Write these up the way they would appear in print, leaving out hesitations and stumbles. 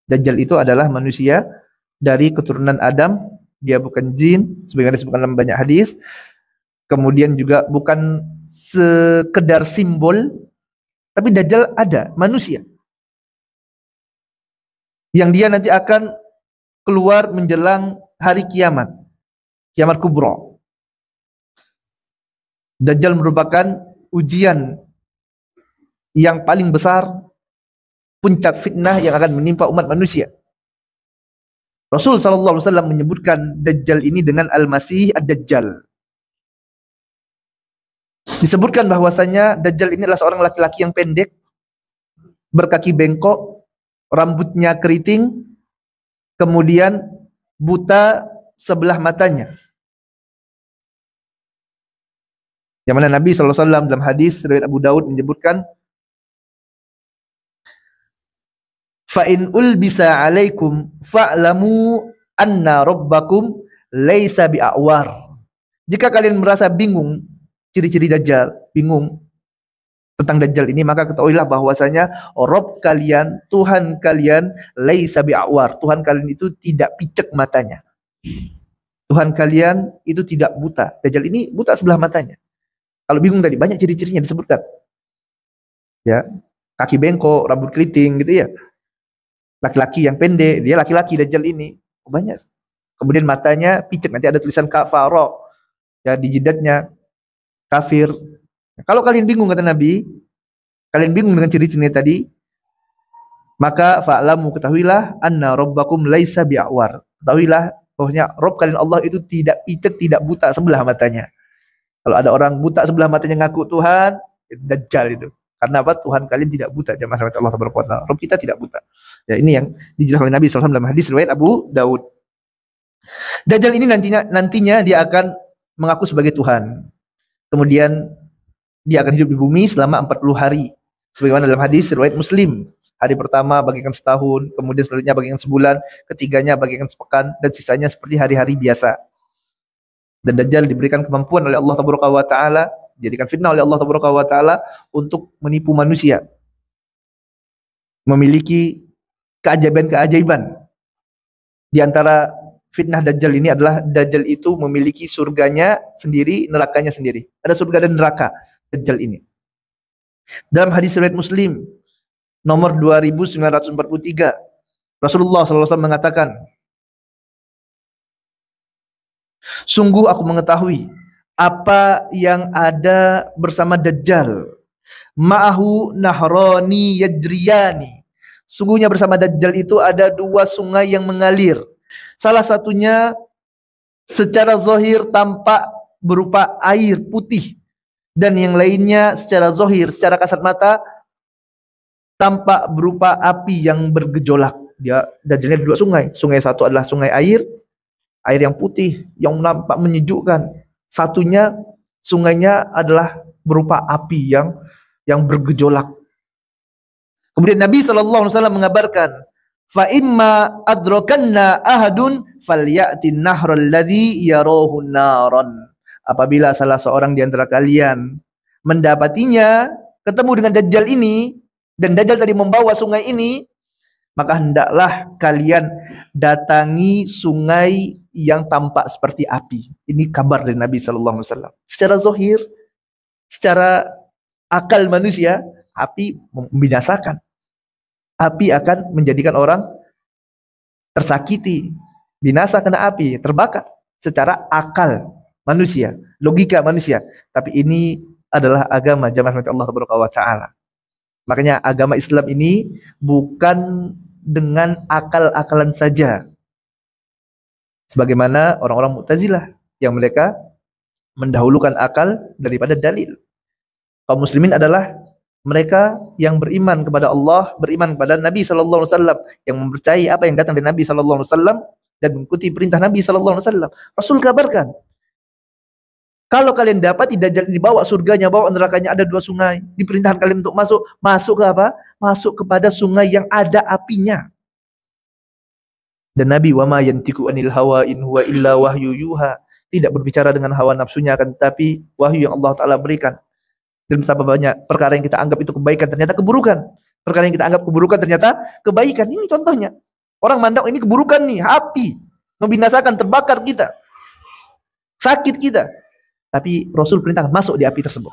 Dajjal itu adalah manusia dari keturunan Adam, dia bukan jin sebagaimana disebutkan dalam banyak hadis. Kemudian juga bukan sekedar simbol, tapi Dajjal ada, manusia. Yang dia nanti akan keluar menjelang hari kiamat, kiamat kubra. Dajjal merupakan ujian yang paling besar, puncak fitnah yang akan menimpa umat manusia. Rasul sallallahu alaihi wasallam menyebutkan Dajjal ini dengan Al-Masih Ad-Dajjal. Disebutkan bahwasanya Dajjal ini adalah seorang laki-laki yang pendek, berkaki bengkok, rambutnya keriting, kemudian buta sebelah matanya. Yang mana Nabi sallallahu alaihi wasallam dalam hadis riwayat Abu Daud menyebutkan, fa in ulbisa alaikum fa'lamu anna rabbakum laisa bi'awar. Jika kalian merasa bingung ciri-ciri Dajjal, bingung tentang Dajjal ini, maka ketahuilah bahwasanya Rabb kalian, Tuhan kalian laisa bi'awar. Tuhan kalian itu tidak picek matanya. Tuhan kalian itu tidak buta. Dajjal ini buta sebelah matanya. Kalau bingung tadi, banyak ciri-cirinya disebutkan. Ya, kaki bengkok, rambut keriting gitu ya. Laki-laki yang pendek, dia laki-laki Dajjal ini. Banyak. Kemudian matanya picek, nanti ada tulisan kafaro ya di jidatnya, kafir. Kalau kalian bingung kata Nabi, kalian bingung dengan ciri-cirinya tadi, maka fa'lamu, ketahuilah anna rabbakum laisa bi'awar. Ketahuilah bahwasanya Rabb kalian Allah itu tidak picek, tidak buta sebelah matanya. Kalau ada orang buta sebelah matanya ngaku Tuhan, itu Dajjal itu. Karena apa? Tuhan kalian tidak buta, jemaah rahmat Allah subhanahu wa ta'ala. Rabb kita tidak buta. Ya, ini yang dijelaskan oleh Nabi sallallahu alaihi wasallam dalam hadis riwayat Abu Daud. Dajjal ini nantinya dia akan mengaku sebagai Tuhan. Kemudian dia akan hidup di bumi selama 40 hari. Sebagaimana dalam hadis riwayat Muslim. Hari pertama bagikan setahun, kemudian selanjutnya bagikan sebulan, ketiganya bagikan sepekan, dan sisanya seperti hari-hari biasa. Dan Dajjal diberikan kemampuan oleh Allah Tabaraka wa Ta'ala, dijadikan fitnah oleh Allah Tabaraka wa Ta'ala untuk menipu manusia. Memiliki keajaiban-keajaiban. Di antara fitnah Dajjal ini adalah Dajjal itu memiliki surganya sendiri, nerakanya sendiri. Ada surga dan neraka Dajjal ini. Dalam hadis riwayat Muslim nomor 2943, Rasulullah SAW mengatakan, sungguh aku mengetahui apa yang ada bersama Dajjal. Ma'ahu nahrani yajriyani. Sungguhnya bersama Dajjal itu ada dua sungai yang mengalir. Salah satunya secara zahir tampak berupa air putih. Dan yang lainnya secara zahir, secara kasat mata tampak berupa api yang bergejolak. Dajjalnya dua sungai. Sungai satu adalah sungai air yang putih, yang nampak menyejukkan. Satunya, sungainya adalah berupa api yang bergejolak. Kemudian Nabi SAW mengabarkan, fa imma adrakanna ahadun falyati nahral ladzi yarahu naran. Apabila salah seorang di antara kalian mendapatinya, ketemu dengan Dajjal ini, dan Dajjal tadi membawa sungai ini, maka hendaklah kalian datangi sungai yang tampak seperti api. Ini kabar dari Nabi SAW. Secara zahir, secara akal manusia, api membinasakan. Api akan menjadikan orang tersakiti, binasa kena api, terbakar. Secara akal manusia, logika manusia. Tapi ini adalah agama jamaah Allah Subhanahu wa Ta'ala. Makanya agama Islam ini bukan dengan akal-akalan saja. Sebagaimana orang-orang Mu'tazilah yang mereka mendahulukan akal daripada dalil. Kaum muslimin adalah mereka yang beriman kepada Allah, beriman kepada Nabi sallallahu alaihi wasallam, yang mempercayai apa yang datang dari Nabi sallallahu alaihi wasallam dan mengikuti perintah Nabi sallallahu alaihi wasallam. Rasul kabarkan, kalau kalian dapat Dajjal dibawa surganya, bawa nerakanya, ada dua sungai, diperintahkan kalian untuk masuk ke apa? Masuk kepada sungai yang ada apinya. Dan Nabi wa ma yantiqu anil hawa in huwa illa wahyu yuha, tidak berbicara dengan hawa nafsunya, akan tetapi wahyu yang Allah Ta'ala berikan. Dan betapa banyak perkara yang kita anggap itu kebaikan ternyata keburukan. Perkara yang kita anggap keburukan ternyata kebaikan. Ini contohnya. Orang mandang ini keburukan nih, api, membinasakan, terbakar kita, sakit kita. Tapi Rasul perintahkan masuk di api tersebut.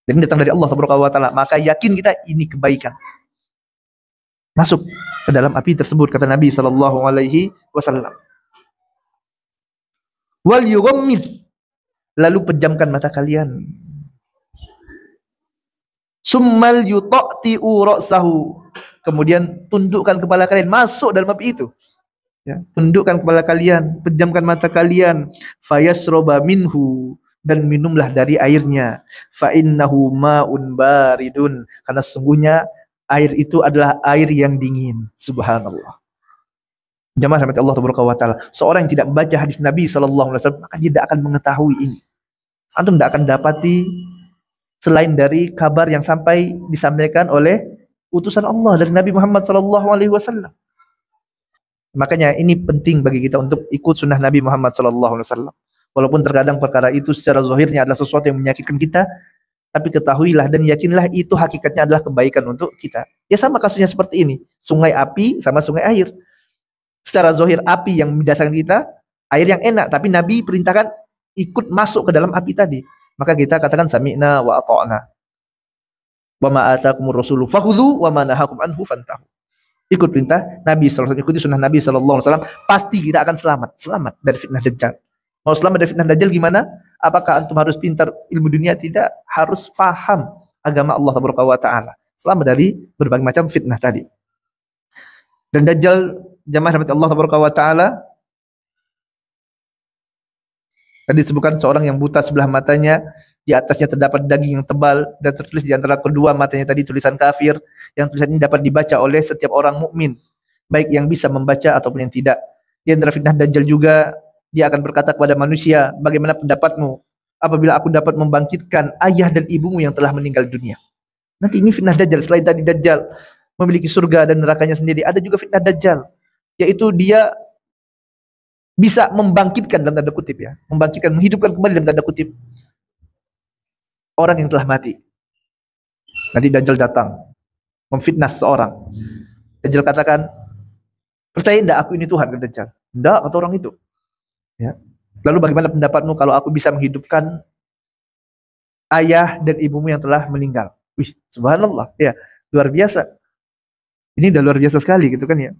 Dan datang dari Allah Taala, maka yakin kita ini kebaikan. Masuk ke dalam api tersebut, kata Nabi sallallahu alaihi wasallam. Wal yughammid, lalu pejamkan mata kalian. Summal yuta'ti'u ra'sahu, kemudian tundukkan kepala kalian, masuk dalam api itu. Ya, tundukkan kepala kalian, pejamkan mata kalian, fayasroba minhu, dan minumlah dari airnya, fa innahu ma'un baridun, karena sesungguhnya air itu adalah air yang dingin. Subhanallah. Jamaah rahmat Allah Taala. Seorang yang tidak membaca hadis Nabi sallallahu alaihi wasallam, maka dia tidak akan mengetahui ini. Antum tidak akan dapati selain dari kabar yang sampai disampaikan oleh utusan Allah dari Nabi Muhammad sallallahu alaihi wasallam. Makanya ini penting bagi kita untuk ikut sunnah Nabi Muhammad sallallahu alaihi wasallam. Walaupun terkadang perkara itu secara zahirnya adalah sesuatu yang menyakitkan kita, tapi ketahuilah dan yakinlah itu hakikatnya adalah kebaikan untuk kita. Ya sama kasusnya seperti ini. Sungai api sama sungai air. Secara zahir api yang membinasakan kita, air yang enak, tapi Nabi perintahkan ikut masuk ke dalam api tadi. Maka kita katakan sami'na wa ata'na. Wa ma atakumur rasulu fakhudhu wa ma nahakum anhu fantahu. Ikut perintah Nabi sallallahu alaihi wasallam, ikuti sunnah Nabi sallallahu alaihi wasallam, pasti kita akan selamat dari fitnah dajjal. Mau selamat dari fitnah dajjal gimana? Apakah antum harus pintar ilmu dunia? Tidak, harus faham agama Allah Taala. Selamat dari berbagai macam fitnah tadi. Dan dajjal, jamaah rahmat Allah Taala, tadi disebutkan seorang yang buta sebelah matanya, di atasnya terdapat daging yang tebal, dan tertulis di antara kedua matanya tadi tulisan kafir, yang tulisan ini dapat dibaca oleh setiap orang mukmin, baik yang bisa membaca ataupun yang tidak. Di antara fitnah dajjal juga, dia akan berkata kepada manusia, bagaimana pendapatmu apabila aku dapat membangkitkan ayah dan ibumu yang telah meninggal dunia? Nanti ini fitnah dajjal. Selain tadi dajjal memiliki surga dan nerakanya sendiri, ada juga fitnah dajjal, yaitu dia bisa membangkitkan dalam tanda kutip, ya, membangkitkan, menghidupkan kembali dalam tanda kutip orang yang telah mati. Nanti dajjal datang memfitnah seseorang. Dajjal katakan, percaya enggak aku ini Tuhan? Kata dajjal. Enggak, kata orang itu. Ya. Lalu bagaimana pendapatmu kalau aku bisa menghidupkan ayah dan ibumu yang telah meninggal? Wih, subhanallah, ya, luar biasa. Ini udah luar biasa sekali gitu kan ya.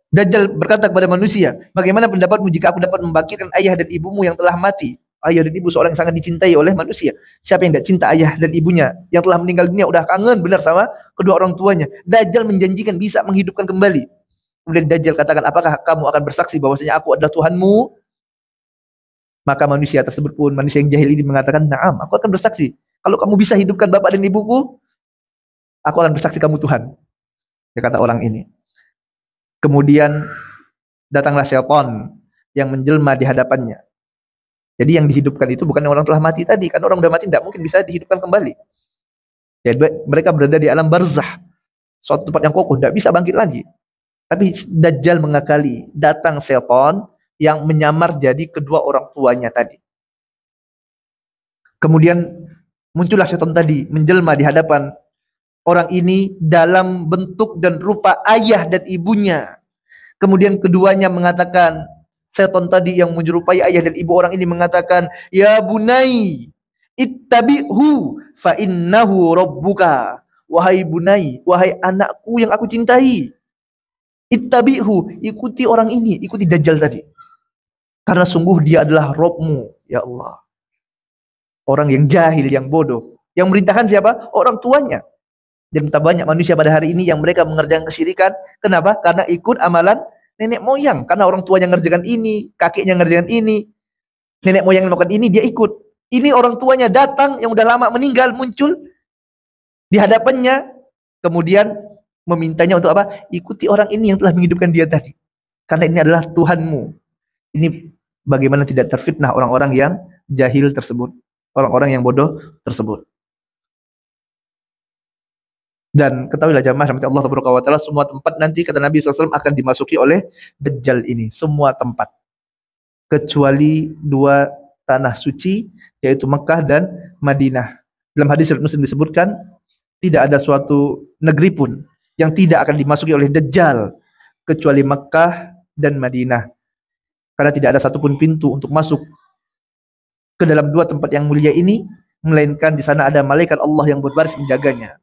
Dajjal berkata kepada manusia, bagaimana pendapatmu jika aku dapat membangkitkan ayah dan ibumu yang telah mati? Ayah dan ibu seorang yang sangat dicintai oleh manusia. Siapa yang tidak cinta ayah dan ibunya yang telah meninggal dunia, udah kangen benar sama kedua orang tuanya. Dajjal menjanjikan bisa menghidupkan kembali. Kemudian Dajjal katakan, apakah kamu akan bersaksi bahwasanya aku adalah Tuhanmu? Maka manusia tersebut pun, manusia yang jahil ini mengatakan, na'am, aku akan bersaksi. Kalau kamu bisa hidupkan bapak dan ibuku, aku akan bersaksi kamu Tuhan. Dia kata orang ini. Kemudian datanglah syaitan yang menjelma di hadapannya. Jadi yang dihidupkan itu bukan orang telah mati tadi, karena orang sudah mati tidak mungkin bisa dihidupkan kembali. Jadi mereka berada di alam barzah, suatu tempat yang kokoh, tidak bisa bangkit lagi. Tapi Dajjal mengakali, datang syaitan yang menyamar jadi kedua orang tuanya tadi. Kemudian muncullah syaitan tadi, menjelma di hadapan orang ini dalam bentuk dan rupa ayah dan ibunya. Kemudian keduanya mengatakan, syaitan tadi yang menyerupai ayah dan ibu orang ini mengatakan, ya bunai, ittabi'hu fa innahu rabbuka. Wahai bunai, wahai anakku yang aku cintai, ittabi'hu, ikuti orang ini, ikuti Dajjal tadi. Karena sungguh dia adalah Robmu, ya Allah. Orang yang jahil, yang bodoh. Yang merintahkan siapa? Orang tuanya. Dan betapa banyak manusia pada hari ini yang mereka mengerjakan kesyirikan. Kenapa? Karena ikut amalan nenek moyang. Karena orang tuanya ngerjakan ini, kakeknya ngerjakan ini, nenek moyang melakukan ini, dia ikut. Ini orang tuanya datang yang udah lama meninggal, muncul di hadapannya. Kemudian memintanya untuk apa? Ikuti orang ini yang telah menghidupkan dia tadi. Karena ini adalah Tuhanmu. Ini bagaimana tidak terfitnah orang-orang yang jahil tersebut. Orang-orang yang bodoh tersebut. Dan ketahuilah jamaah rahmati Allah Taala, semua tempat nanti kata Nabi SAW akan dimasuki oleh Dajjal ini. Semua tempat. Kecuali dua tanah suci, yaitu Mekah dan Madinah. Dalam hadis Muslim disebutkan, tidak ada suatu negeri pun yang tidak akan dimasuki oleh Dajjal kecuali Makkah dan Madinah. Karena tidak ada satupun pintu untuk masuk ke dalam dua tempat yang mulia ini, melainkan di sana ada malaikat Allah yang berbaris menjaganya.